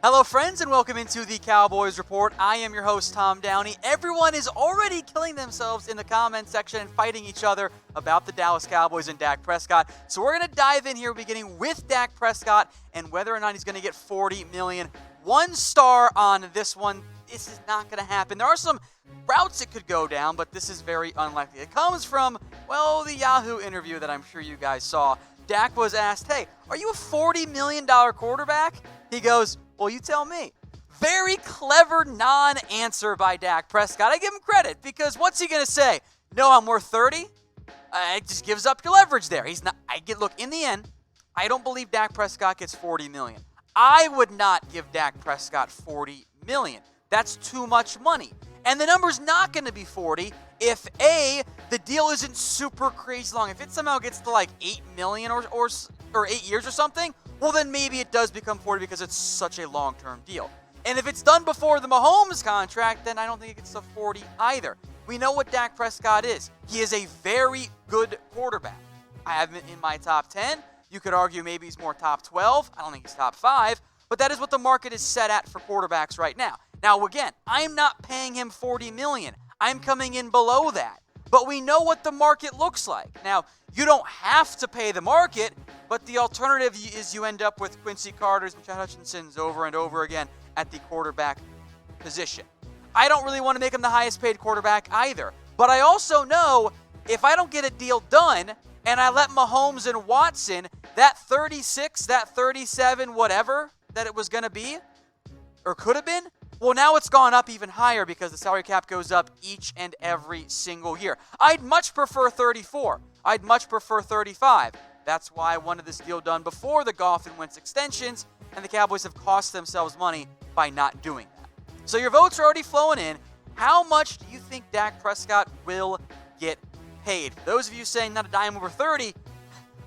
Hello, friends, and welcome into the Cowboys Report. I am your host, Tom Downey. Everyone is already killing themselves in the comment section and fighting each other about the Dallas Cowboys and Dak Prescott. So we're going to dive in here, beginning with Dak Prescott and whether or not he's going to get $40 million. 1 star on this one. This is not going to happen. There are some routes it could go down, but this is very unlikely. It comes from, well, the Yahoo interview that I'm sure you guys saw. Dak was asked, hey, are you a $40 million quarterback? He goes, well, you tell me. Very clever non-answer by Dak Prescott. I give him credit because what's he going to say? No, I'm worth 30? It just gives up your leverage there. He's not. Look, in the end, I don't believe Dak Prescott gets $40 million. I would not give Dak Prescott $40 million. That's too much money. And the number's not going to be 40 if A, the deal isn't super crazy long. If it somehow gets to like $8 million or 8 years or something, well, then maybe it does become 40 because it's such a long-term deal. And if it's done before the Mahomes contract, then I don't think it gets to 40 either. We know what Dak Prescott is. He is a very good quarterback. I have him in my top 10. You could argue maybe he's more top 12. I don't think he's top 5. But that is what the market is set at for quarterbacks right now. Now, again, I'm not paying him $40 million. I'm coming in below that. But we know what the market looks like. Now, you don't have to pay the market, but the alternative is you end up with Quincy Carter's and Chad Hutchinson's over and over again at the quarterback position. I don't really want to make him the highest paid quarterback either. But I also know if I don't get a deal done and I let Mahomes and Watson, that 36, that 37, whatever that it was going to be or could have been, well, now it's gone up even higher because the salary cap goes up each and every single year. I'd much prefer 34. I'd much prefer 35. That's why I wanted this deal done before the Goff and Wentz extensions, and the Cowboys have cost themselves money by not doing that. So your votes are already flowing in. How much do you think Dak Prescott will get paid? For those of you saying not a dime over 30,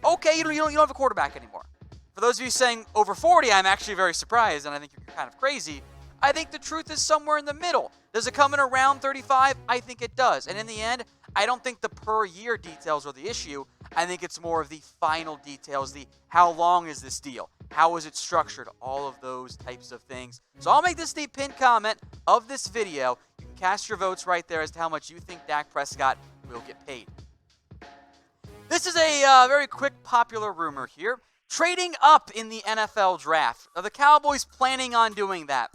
okay, you don't have a quarterback anymore. For those of you saying over 40, I'm actually very surprised, and I think you're kind of crazy. I think the truth is somewhere in the middle. Does it come in around 35? I think it does. And in the end, I don't think the per year details are the issue. I think it's more of the final details, the how long is this deal? How is it structured? All of those types of things. So I'll make this the pinned comment of this video. You can cast your votes right there as to how much you think Dak Prescott will get paid. This is a very quick popular rumor here. Trading up in the NFL draft. Are the Cowboys planning on doing that?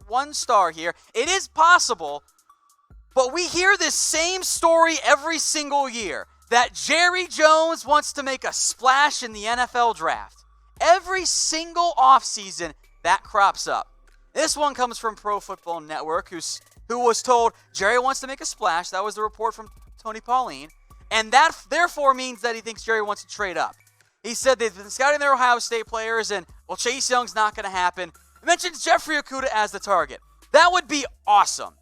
1 star here. It is possible, but we hear this same story every single year, that Jerry Jones wants to make a splash in the NFL draft. Every single offseason, that crops up. This one comes from Pro Football Network, who was told Jerry wants to make a splash. That was the report from Tony Pauline, and that therefore means that he thinks Jerry wants to trade up. He said they've been scouting their Ohio State players, and, well, Chase Young's not going to happen. He mentions Jeffrey Okudah as the target. That would be awesome.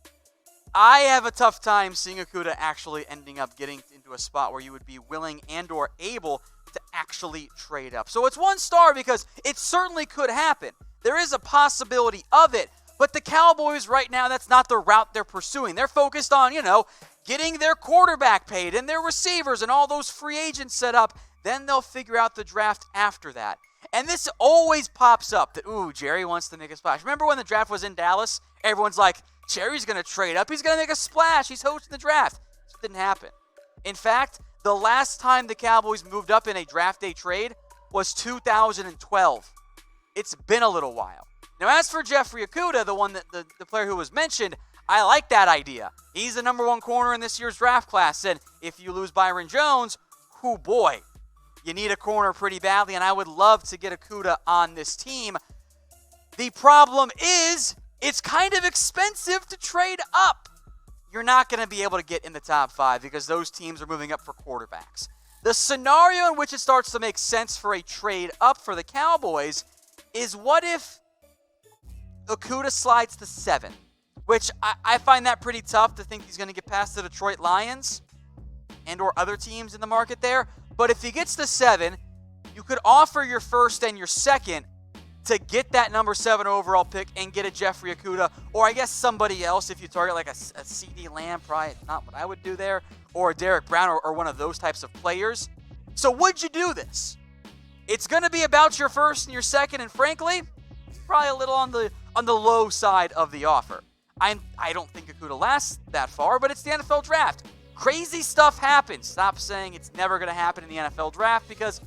I have a tough time seeing Okudah actually ending up getting into a spot where you would be willing and or able to actually trade up. So it's 1 star because it certainly could happen. There is a possibility of it, but the Cowboys right now, that's not the route they're pursuing. They're focused on, getting their quarterback paid and their receivers and all those free agents set up. Then they'll figure out the draft after that. And this always pops up that, Jerry wants to make a splash. Remember when the draft was in Dallas? Everyone's like, Jerry's going to trade up. He's going to make a splash. He's hosting the draft. This didn't happen. In fact, the last time the Cowboys moved up in a draft day trade was 2012. It's been a little while. Now, as for Jeffrey Okudah, the one that the player who was mentioned, I like that idea. He's the number 1 corner in this year's draft class. And if you lose Byron Jones, boy. You need a corner pretty badly, and I would love to get Okudah on this team. The problem is it's kind of expensive to trade up. You're not going to be able to get in the top 5 because those teams are moving up for quarterbacks. The scenario in which it starts to make sense for a trade up for the Cowboys is what if Okudah slides to 7, which I find that pretty tough to think he's going to get past the Detroit Lions and or other teams in the market there. But if he gets to 7, you could offer your first and your second to get that number 7 overall pick and get a Jeffrey Okudah, or I guess somebody else if you target like a CD Lamb, probably not what I would do there, or a Derek Brown or one of those types of players. So would you do this? It's going to be about your first and your second, and frankly, probably a little on the low side of the offer. I don't think Okudah lasts that far, but it's the NFL draft. Crazy stuff happens. Stop saying it's never going to happen in the NFL draft, because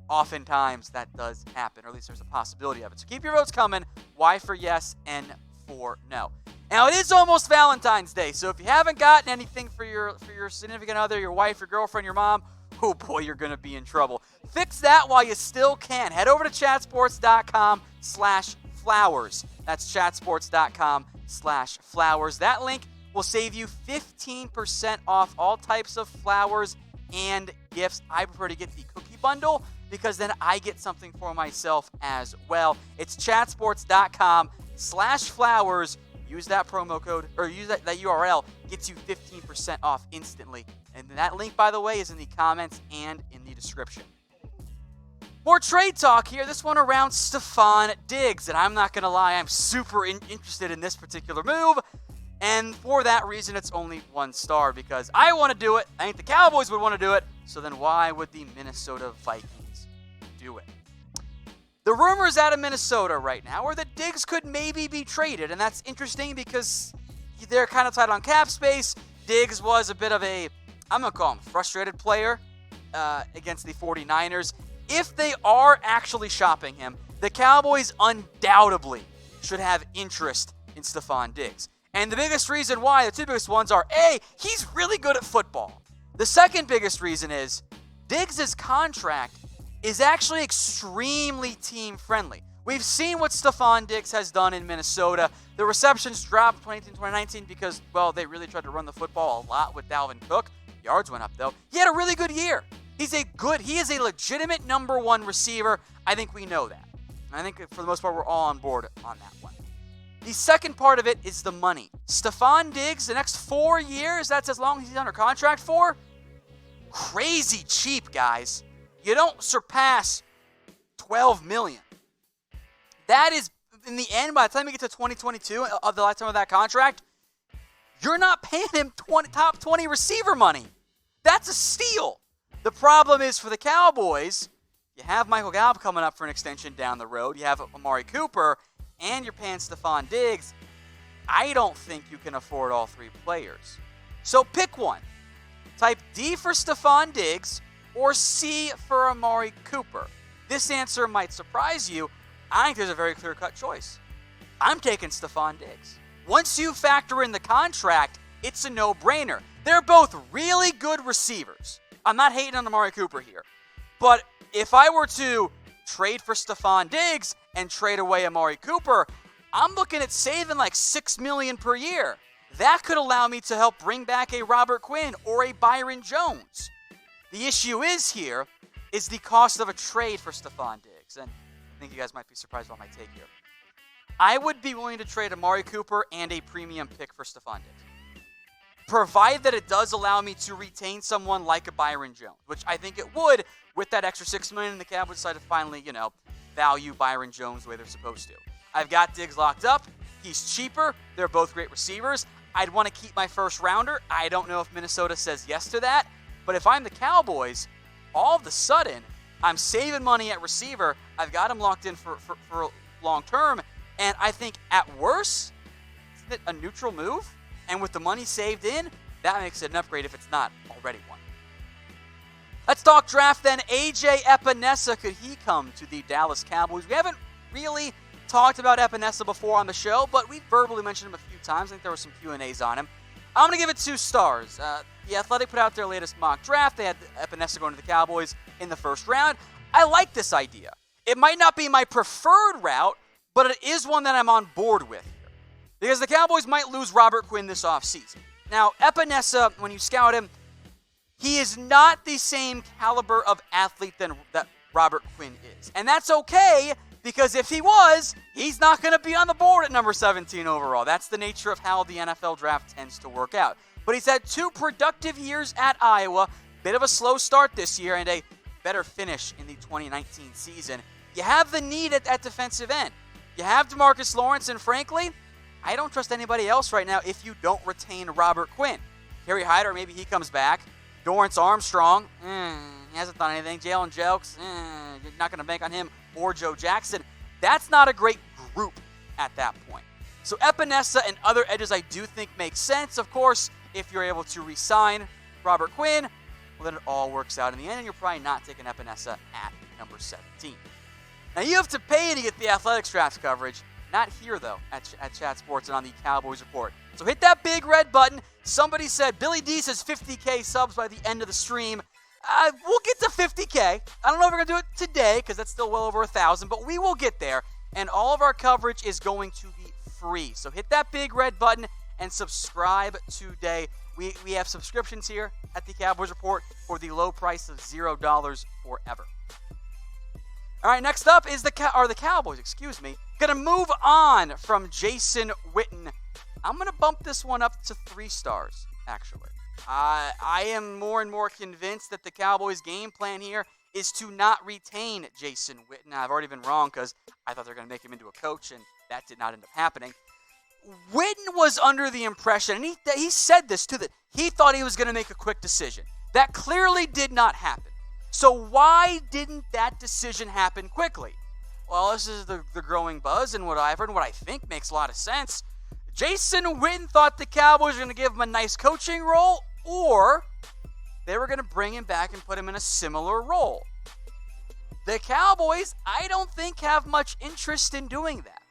oftentimes that does happen, or at least there's a possibility of it. So keep your votes coming. Y for yes, N for no. Now, it is almost Valentine's Day, so if you haven't gotten anything for your significant other, your wife, your girlfriend, your mom, oh boy, you're going to be in trouble. Fix that while you still can. Head over to chatsports.com/flowers. That's chatsports.com/flowers. That link will save you 15% off all types of flowers and gifts. I prefer to get the cookie bundle because then I get something for myself as well. It's chatsports.com/flowers. Use that promo code, or use that URL, gets you 15% off instantly. And that link, by the way, is in the comments and in the description. More trade talk here. This one around Stefon Diggs. And I'm not going to lie, I'm super interested in this particular move. And for that reason, it's only 1 star, because I want to do it. I think the Cowboys would want to do it. So then why would the Minnesota Vikings do it? The rumors out of Minnesota right now are that Diggs could maybe be traded, and that's interesting because they're kind of tight on cap space. Diggs was a bit of a, I'm going to call him, frustrated player against the 49ers. If they are actually shopping him, the Cowboys undoubtedly should have interest in Stefon Diggs. And the biggest reason why, the 2 biggest ones are, A, he's really good at football. The second biggest reason is Diggs' contract is actually extremely team-friendly. We've seen what Stefon Diggs has done in Minnesota. The receptions dropped 2018, 2019 because, well, they really tried to run the football a lot with Dalvin Cook. Yards went up, though. He had a really good year. He is a legitimate number 1 receiver. I think we know that. And I think for the most part, we're all on board on that one. The second part of it is the money. Stefon Diggs, the next 4 years, that's as long as he's under contract for. Crazy cheap, guys. You don't surpass $12 million. That is, in the end, by the time you get to 2022 of the lifetime of that contract, you're not paying him top 20 receiver money. That's a steal. The problem is for the Cowboys, you have Michael Gallup coming up for an extension down the road. You have Amari Cooper, and you're paying Stefon Diggs. I don't think you can afford all 3 players. So pick one. Type D for Stefon Diggs or C for Amari Cooper. This answer might surprise you. I think there's a very clear-cut choice. I'm taking Stefon Diggs. Once you factor in the contract, it's a no-brainer. They're both really good receivers. I'm not hating on Amari Cooper here. But if I were to trade for Stefon Diggs and trade away Amari Cooper, I'm looking at saving like $6 million per year. That could allow me to help bring back a Robert Quinn or a Byron Jones. The issue is the cost of a trade for Stefon Diggs. And I think you guys might be surprised by my take here. I would be willing to trade Amari Cooper and a premium pick for Stefon Diggs, provided that it does allow me to retain someone like a Byron Jones, which I think it would with that extra $6 million, and the Cowboys decide to finally, value Byron Jones the way they're supposed to. I've got Diggs locked up. He's cheaper. They're both great receivers. I'd want to keep my first rounder. I don't know if Minnesota says yes to that, but if I'm the Cowboys, all of a sudden, I'm saving money at receiver. I've got him locked in for long term, and I think at worst, isn't it a neutral move? And with the money saved in, that makes it an upgrade if it's not already one. Let's talk draft then. AJ Epenesa, could he come to the Dallas Cowboys? We haven't really talked about Epenesa before on the show, but we verbally mentioned him a few times. I think there were some Q&As on him. I'm going to give it 2 stars. The Athletic put out their latest mock draft. They had Epenesa going to the Cowboys in the first round. I like this idea. It might not be my preferred route, but it is one that I'm on board with here, because the Cowboys might lose Robert Quinn this offseason. Now, Epenesa, when you scout him, he is not the same caliber of athlete that Robert Quinn is. And that's okay, because if he was, he's not going to be on the board at number 17 overall. That's the nature of how the NFL draft tends to work out. But he's had 2 productive years at Iowa, bit of a slow start this year, and a better finish in the 2019 season. You have the need at defensive end. You have DeMarcus Lawrence, and frankly, I don't trust anybody else right now if you don't retain Robert Quinn. Kerry Hyder, maybe he comes back. Dorrance Armstrong, he hasn't done anything. Jalen Jelks, you're not going to bank on him or Joe Jackson. That's not a great group at that point. So Epenesa and other edges I do think make sense. Of course, if you're able to re-sign Robert Quinn, well, then it all works out in the end, and you're probably not taking Epenesa at number 17. Now, you have to pay to get the Athletics Draft coverage. Not here, though, at Chat Sports and on the Cowboys Report. So hit that big red button. Somebody said Billy D says 50K subs by the end of the stream. We'll get to 50K. I don't know if we're going to do it today because that's still well over 1,000, but we will get there. And all of our coverage is going to be free. So hit that big red button and subscribe today. We have subscriptions here at the Cowboys Report for the low price of $0 forever. All right, next up is the Cowboys, going to move on from Jason Witten. I'm going to bump this one up to 3 stars, actually. I am more and more convinced that the Cowboys' game plan here is to not retain Jason Witten. I've already been wrong because I thought they were going to make him into a coach, and that did not end up happening. Witten was under the impression, and he said this too, that he thought he was going to make a quick decision. That clearly did not happen. So why didn't that decision happen quickly? Well, this is the growing buzz, and what I've heard and what I think makes a lot of sense. Jason Witten thought the Cowboys were going to give him a nice coaching role, or they were going to bring him back and put him in a similar role. The Cowboys, I don't think, have much interest in doing that.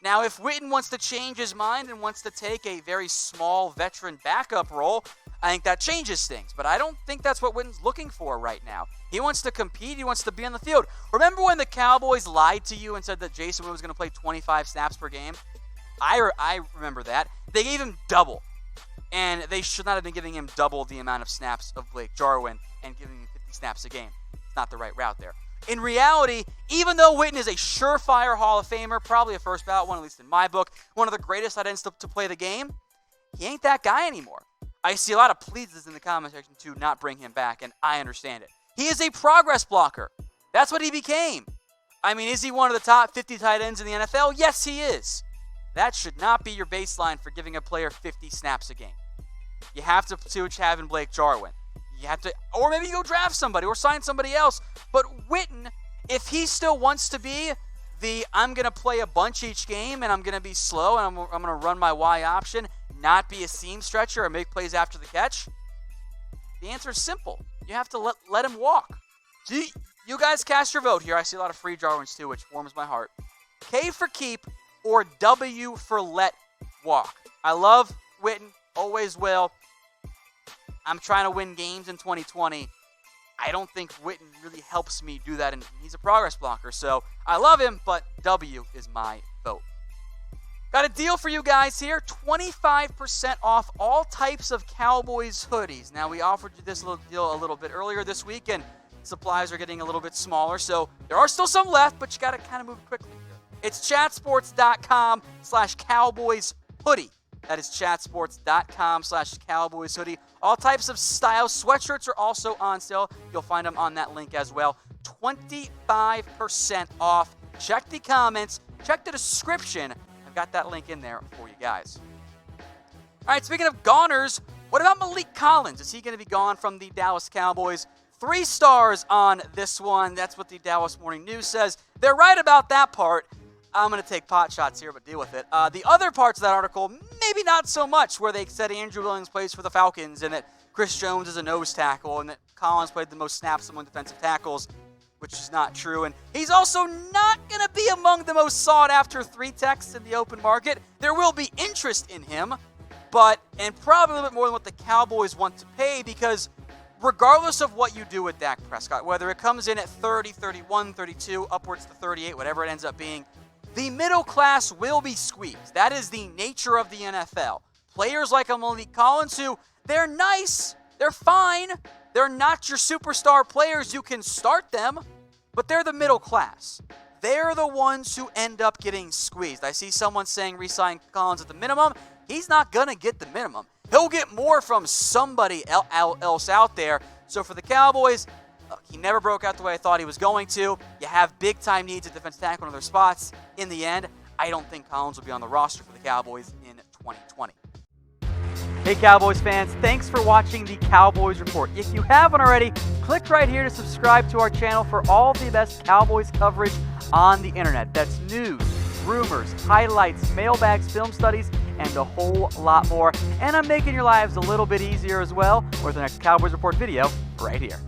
Now, if Witten wants to change his mind and wants to take a very small veteran backup role, I think that changes things. But I don't think that's what Witten's looking for right now. He wants to compete. He wants to be on the field. Remember when the Cowboys lied to you and said that Jason Witten was going to play 25 snaps per game? I remember that. They gave him double. And they should not have been giving him double the amount of snaps of Blake Jarwin and giving him 50 snaps a game. It's not the right route there. In reality, even though Witten is a surefire Hall of Famer, probably a first ballot one, at least in my book, one of the greatest tight ends to play the game, he ain't that guy anymore. I see a lot of pleases in the comment section to not bring him back, and I understand it. He is a progress blocker. That's what he became. I mean, is he one of the top 50 tight ends in the NFL? Yes, he is. That should not be your baseline for giving a player 50 snaps a game. You have to see what you have in Blake Jarwin. You have to, or maybe you go draft somebody or sign somebody else. But Witten, if he still wants to be I'm going to play a bunch each game and I'm going to be slow and I'm going to run my Y option, not be a seam stretcher or make plays after the catch, the answer is simple. You have to let him walk. So you guys cast your vote here. I see a lot of free Jarwins too, which warms my heart. K for keep or W for let walk. I love Witten, always will. I'm trying to win games in 2020. I don't think Witten really helps me do that, and he's a progress blocker. So I love him, but W is my vote. Got a deal for you guys here, 25% off all types of Cowboys hoodies. Now, we offered you this little deal a little bit earlier this week, and supplies are getting a little bit smaller, so there are still some left, but you got to kind of move quickly here. It's chatsports.com/Cowboys hoodie. That is chatsports.com/Cowboys hoodie. All types of styles. Sweatshirts are also on sale. You'll find them on that link as well. 25% off. Check the comments. Check the description. I've got that link in there for you guys. All right, speaking of goners, what about Maliek Collins? Is he going to be gone from the Dallas Cowboys? 3 stars on this one. That's what the Dallas Morning News says. They're right about that part. I'm going to take pot shots here, but deal with it. The other parts of that article, maybe not so much, where they said Andrew Williams plays for the Falcons and that Chris Jones is a nose tackle and that Collins played the most snaps among defensive tackles, which is not true. And he's also not going to be among the most sought-after 3 techs in the open market. There will be interest in him, and probably a little bit more than what the Cowboys want to pay, because regardless of what you do with Dak Prescott, whether it comes in at 30, 31, 32, upwards to 38, whatever it ends up being, the middle class will be squeezed. That is the nature of the NFL. Players like Maliek Collins, who, they're nice, they're fine, they're not your superstar players. You can start them, but they're the middle class. They're the ones who end up getting squeezed. I see someone saying re-sign Collins at the minimum. He's not going to get the minimum. He'll get more from somebody else out there. So for the Cowboys, look, he never broke out the way I thought he was going to. You have big-time needs at defensive tackle in other spots. In the end, I don't think Collins will be on the roster for the Cowboys in 2020. Hey, Cowboys fans, thanks for watching the Cowboys Report. If you haven't already, click right here to subscribe to our channel for all the best Cowboys coverage on the internet. That's news, rumors, highlights, mailbags, film studies, and a whole lot more. And I'm making your lives a little bit easier as well with the next Cowboys Report video right here.